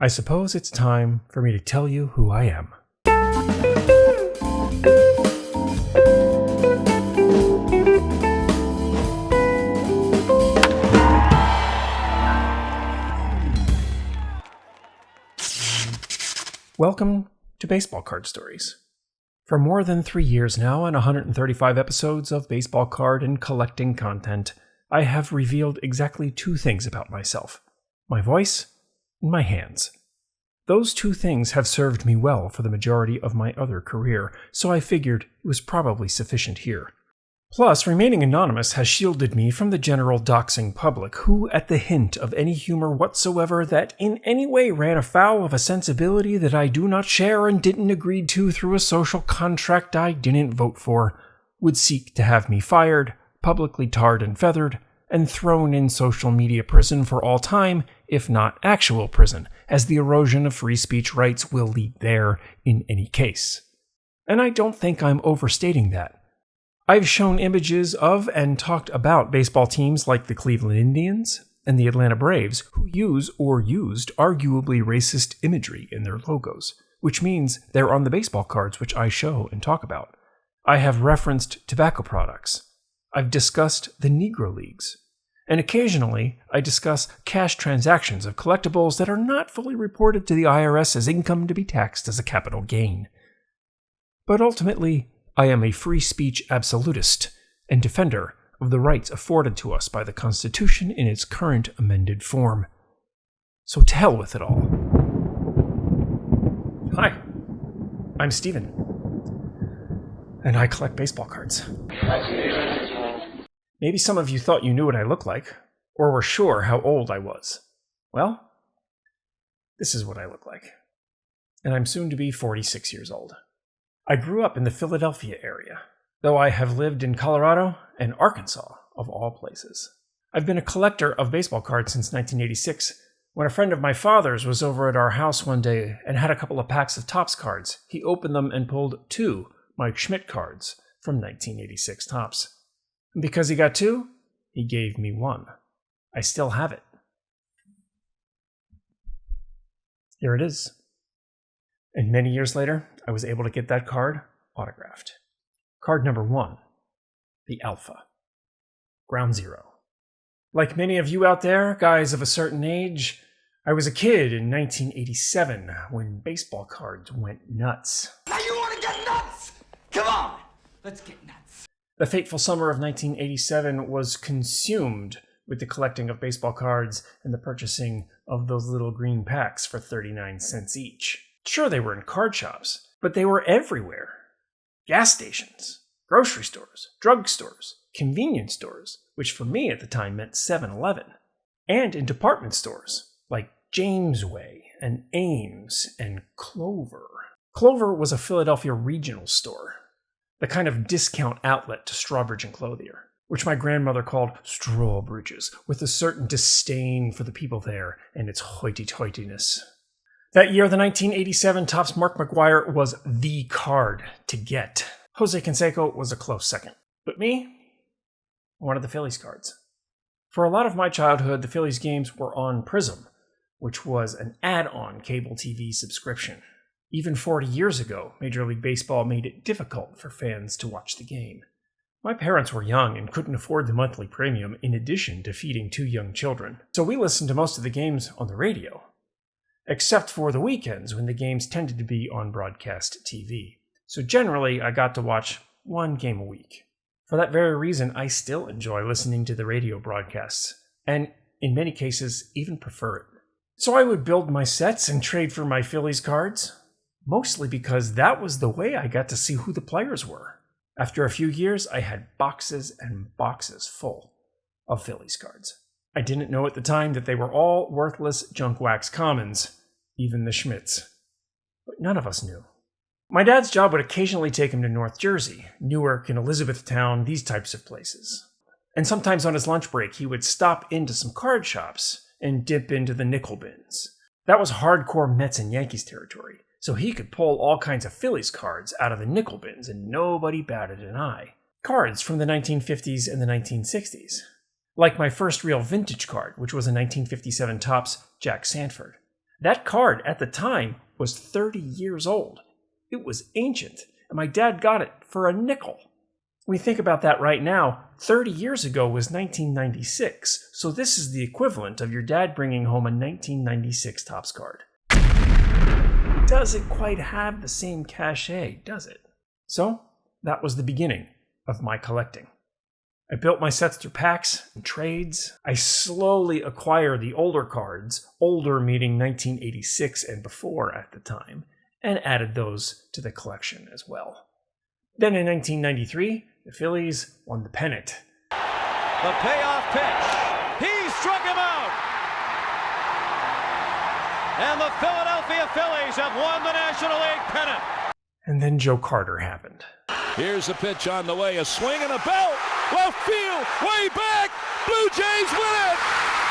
I suppose it's time for me to tell you who I am. Welcome to Baseball Card Stories. For more than 3 years now and 135 episodes of baseball card and collecting content, I have revealed exactly two things about myself: my voice and my hands. Those two things have served me well for the majority of my other career, so I figured it was probably sufficient here. Plus, remaining anonymous has shielded me from the general doxing public, who, at the hint of any humor whatsoever that in any way ran afoul of a sensibility that I do not share and didn't agree to through a social contract I didn't vote for, would seek to have me fired, publicly tarred and feathered, and thrown in social media prison for all time, if not actual prison, as the erosion of free speech rights will lead there in any case. And I don't think I'm overstating that. I've shown images of and talked about baseball teams like the Cleveland Indians and the Atlanta Braves who use or used arguably racist imagery in their logos, which means they're on the baseball cards which I show and talk about. I have referenced tobacco products. I've discussed the Negro Leagues. And occasionally, I discuss cash transactions of collectibles that are not fully reported to the IRS as income to be taxed as a capital gain. But ultimately, I am a free speech absolutist and defender of the rights afforded to us by the Constitution in its current amended form. So to hell with it all. Hi, I'm Steven, and I collect baseball cards. Maybe some of you thought you knew what I looked like, or were sure how old I was. Well, this is what I look like. And I'm soon to be 46 years old. I grew up in the Philadelphia area, though I have lived in Colorado and Arkansas, of all places. I've been a collector of baseball cards since 1986, when a friend of my father's was over at our house one day and had a couple of packs of Topps cards. He opened them and pulled two Mike Schmidt cards from 1986 Topps. And because he got two, he gave me one. I still have it. Here it is. And many years later, I was able to get that card autographed. Card number 1, the Alpha. Ground Zero. Like many of you out there, guys of a certain age, I was a kid in 1987 when baseball cards went nuts. Now you want to get nuts? Come on, let's get nuts. The fateful summer of 1987 was consumed with the collecting of baseball cards and the purchasing of those little green packs for 39 cents each. Sure, they were in card shops, but they were everywhere. Gas stations, grocery stores, drugstores, convenience stores, which for me at the time meant 7-Eleven, and in department stores like Jamesway and Ames and Clover. Clover was a Philadelphia regional store, the kind of discount outlet to Strawbridge and Clothier, which my grandmother called Strawbridges, with a certain disdain for the people there and its hoity-toityness. That year, the 1987 Topps Mark McGwire was the card to get. Jose Canseco was a close second. But me, I wanted the Phillies cards. For a lot of my childhood, the Phillies games were on Prism, which was an add-on cable TV subscription. Even 40 years ago, Major League Baseball made it difficult for fans to watch the game. My parents were young and couldn't afford the monthly premium in addition to feeding 2 young children, so we listened to most of the games on the radio, except for the weekends when the games tended to be on broadcast TV. So generally, I got to watch 1 game a week. For that very reason, I still enjoy listening to the radio broadcasts, and in many cases, even prefer it. So I would build my sets and trade for my Phillies cards, mostly because that was the way I got to see who the players were. After a few years, I had boxes and boxes full of Phillies cards. I didn't know at the time that they were all worthless junk wax commons, even the Schmidts. But none of us knew. My dad's job would occasionally take him to North Jersey, Newark and Elizabethtown, these types of places. And sometimes on his lunch break, he would stop into some card shops and dip into the nickel bins. That was hardcore Mets and Yankees territory, so he could pull all kinds of Phillies cards out of the nickel bins and nobody batted an eye. Cards from the 1950s and the 1960s. Like my first real vintage card, which was a 1957 Topps Jack Sanford. That card at the time was 30 years old. It was ancient, and my dad got it for a nickel. When we think about that right now, 30 years ago was 1996, so this is the equivalent of your dad bringing home a 1996 Topps card. It doesn't quite have the same cachet, does it? So, that was the beginning of my collecting. I built my sets through packs and trades. I slowly acquired the older cards, older meaning 1986 and before at the time, and added those to the collection as well. Then in 1993, the Phillies won the pennant. The payoff pitch. He struck him out. And the Philadelphia Phillies have won the National League pennant. And then Joe Carter happened. Here's a pitch on the way, a swing and a belt. Left field, way back. Blue Jays win it.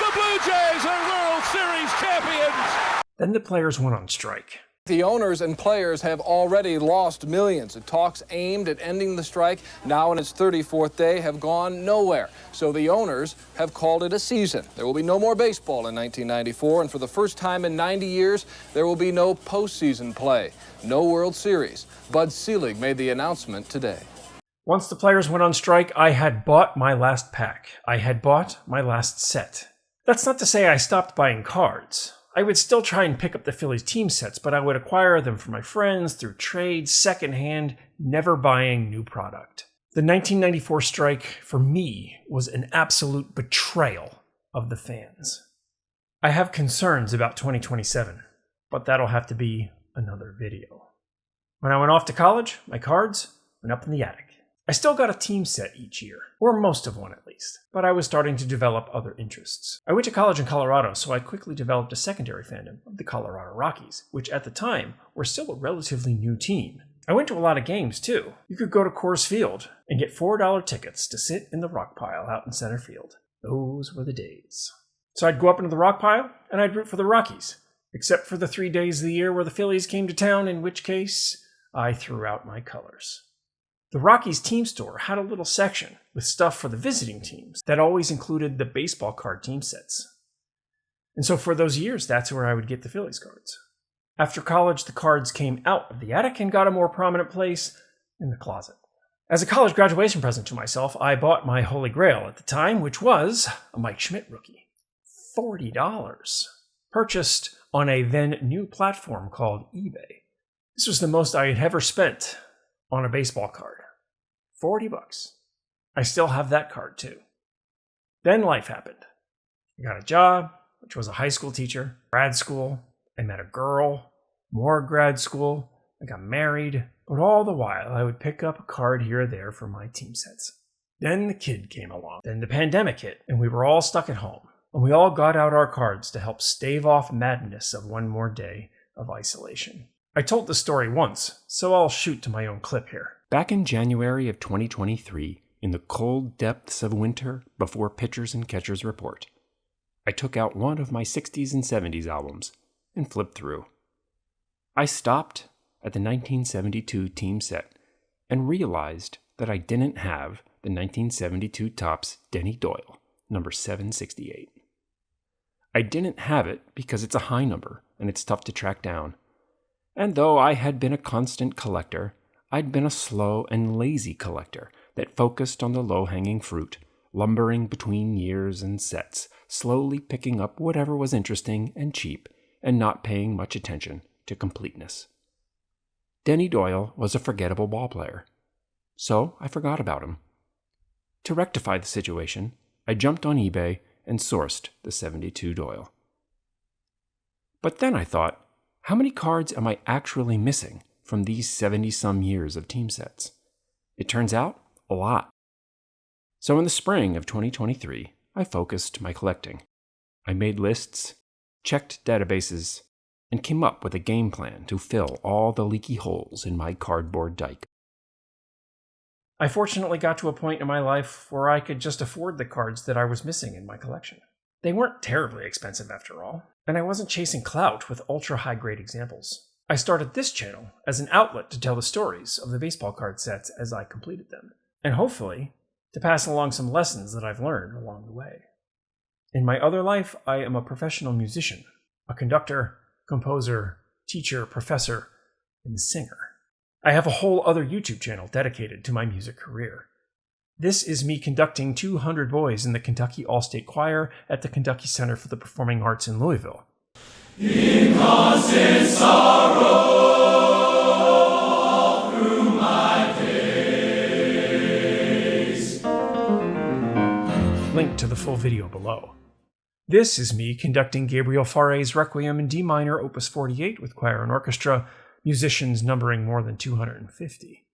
The Blue Jays are World Series champions. Then the players went on strike. The owners and players have already lost millions. The talks aimed at ending the strike, now in its 34th day, have gone nowhere. So the owners have called it a season. There will be no more baseball in 1994, and for the first time in 90 years, there will be no postseason play, no World Series. Bud Selig made the announcement today. Once the players went on strike, I had bought my last pack. I had bought my last set. That's not to say I stopped buying cards. I would still try and pick up the Phillies team sets, but I would acquire them for my friends through trades, secondhand, never buying new product. The 1994 strike, for me, was an absolute betrayal of the fans. I have concerns about 2027, but that'll have to be another video. When I went off to college, my cards went up in the attic. I still got a team set each year, or most of one at least, but I was starting to develop other interests. I went to college in Colorado, so I quickly developed a secondary fandom of the Colorado Rockies, which at the time were still a relatively new team. I went to a lot of games too. You could go to Coors Field and get $4 tickets to sit in the rock pile out in center field. Those were the days. So I'd go up into the rock pile and I'd root for the Rockies, except for the 3 days of the year where the Phillies came to town, in which case I threw out my colors. The Rockies team store had a little section with stuff for the visiting teams that always included the baseball card team sets. And so for those years, that's where I would get the Phillies cards. After college, the cards came out of the attic and got a more prominent place in the closet. As a college graduation present to myself, I bought my holy grail at the time, which was a Mike Schmidt rookie. $40. Purchased on a then new platform called eBay. This was the most I had ever spent on a baseball card. $40. I still have that card too. Then life happened. I got a job, which was a high school teacher, grad school. I met a girl, more grad school. I got married, but all the while I would pick up a card here or there for my team sets. Then the kid came along. Then the pandemic hit, and we were all stuck at home. And we all got out our cards to help stave off madness of one more day of isolation. I told the story once, so I'll shoot to my own clip here. Back in January of 2023, in the cold depths of winter before pitchers and catchers report, I took out one of my 60s and 70s albums and flipped through. I stopped at the 1972 team set and realized that I didn't have the 1972 Topps Denny Doyle, number 768. I didn't have it because it's a high number and it's tough to track down. And though I had been a constant collector, I'd been a slow and lazy collector that focused on the low-hanging fruit, lumbering between years and sets, slowly picking up whatever was interesting and cheap, and not paying much attention to completeness. Denny Doyle was a forgettable ballplayer, so I forgot about him. To rectify the situation, I jumped on eBay and sourced the 72 Doyle. But then I thought, how many cards am I actually missing from these 70-some years of team sets? It turns out, a lot. So in the spring of 2023, I focused my collecting. I made lists, checked databases, and came up with a game plan to fill all the leaky holes in my cardboard dike. I fortunately got to a point in my life where I could just afford the cards that I was missing in my collection. They weren't terribly expensive after all, and I wasn't chasing clout with ultra-high-grade examples. I started this channel as an outlet to tell the stories of the baseball card sets as I completed them, and hopefully to pass along some lessons that I've learned along the way. In my other life, I am a professional musician, a conductor, composer, teacher, professor, and singer. I have a whole other YouTube channel dedicated to my music career. This is me conducting 200 boys in the Kentucky All-State Choir at the Kentucky Center for the Performing Arts in Louisville. In constant sorrow all through my days. Link to the full video below. This is me conducting Gabriel Fauré's Requiem in D minor, Opus 48, with choir and orchestra, musicians numbering more than 250.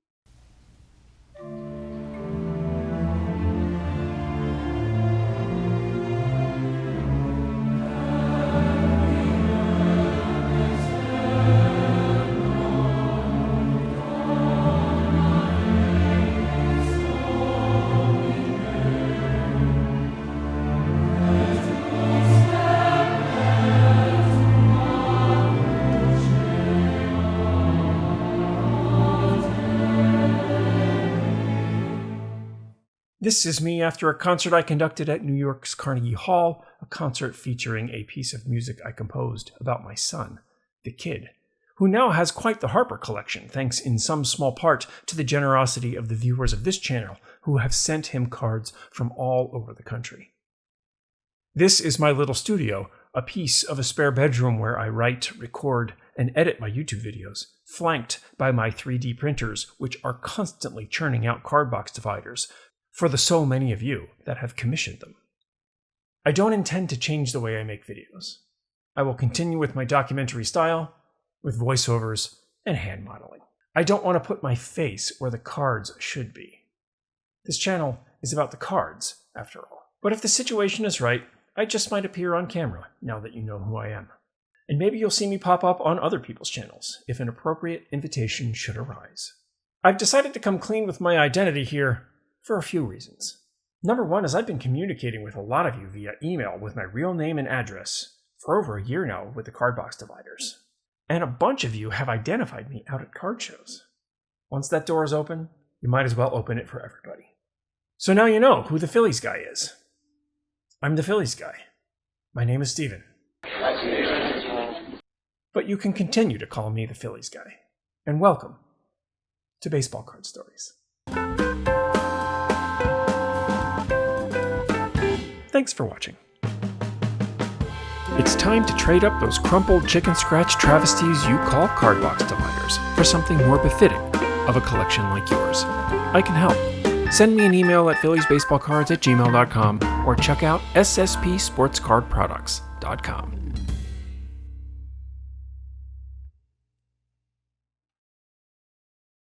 This is me after a concert I conducted at New York's Carnegie Hall, a concert featuring a piece of music I composed about my son, the kid, who now has quite the Harper collection, thanks in some small part to the generosity of the viewers of this channel who have sent him cards from all over the country. This is my little studio, a piece of a spare bedroom where I write, record, and edit my YouTube videos, flanked by my 3D printers, which are constantly churning out card box dividers, for the so many of you that have commissioned them. I don't intend to change the way I make videos. I will continue with my documentary style, with voiceovers and hand modeling. I don't want to put my face where the cards should be. This channel is about the cards, after all. But if the situation is right, I just might appear on camera now that you know who I am. And maybe you'll see me pop up on other people's channels if an appropriate invitation should arise. I've decided to come clean with my identity here for a few reasons. Number one is I've been communicating with a lot of you via email with my real name and address for over a year now with the card box dividers. And a bunch of you have identified me out at card shows. Once that door is open, you might as well open it for everybody. So now you know who the Phillies Guy is. I'm the Phillies Guy. My name is Steven. But you can continue to call me the Phillies Guy. And welcome to Baseball Card Stories. Thanks for watching. It's time to trade up those crumpled chicken scratch travesties you call card box dividers for something more befitting of a collection like yours. I can help. Send me an email at philliesbaseballcards@gmail.com or check out sspsportscardproducts.com.